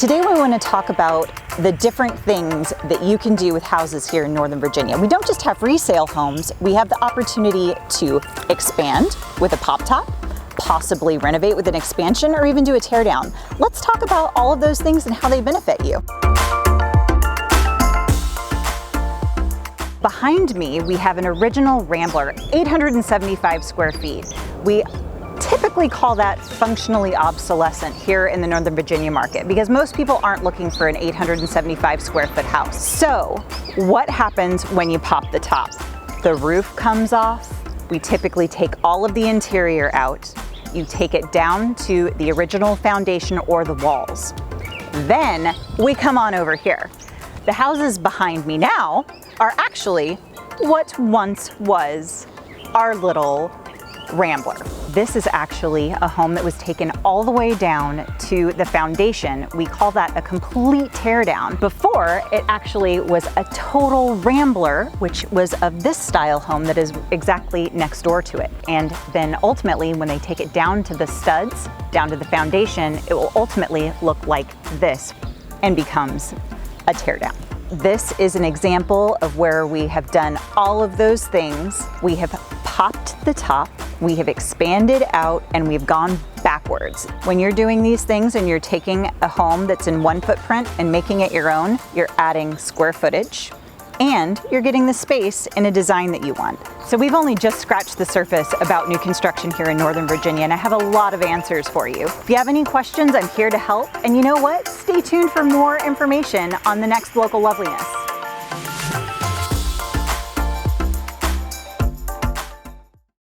Today we want to talk about the different things that you can do with houses here in Northern Virginia. We don't just have resale homes, we have the opportunity to expand with a pop top, possibly renovate with an expansion, or even do a tear down. Let's talk about all of those things and how they benefit you. Behind me, we have an original Rambler, 875 square feet. We typically call that functionally obsolescent here in the Northern Virginia market because most people aren't looking for an 875 square foot house. So what happens when you pop the top? The roof comes off. We typically take all of the interior out. You take it down to the original foundation or the walls. Then we come on over here. The houses behind me now are actually what once was our little Rambler. This is actually a home that was taken all the way down to the foundation. We call that a complete tear down. Before, it actually was a total Rambler, which was of this style home that is exactly next door to it. And then ultimately, when they take it down to the studs, down to the foundation, it will ultimately look like this and becomes a tear down. This is an example of where we have done all of those things. We have popped the top, we have expanded out, and we've gone backwards. When you're doing these things and you're taking a home that's in one footprint and making it your own, you're adding square footage and you're getting the space in a design that you want. So we've only just scratched the surface about new construction here in Northern Virginia, and I have a lot of answers for you. If you have any questions, I'm here to help. And you know what? Stay tuned for more information on the next Local Loveliness.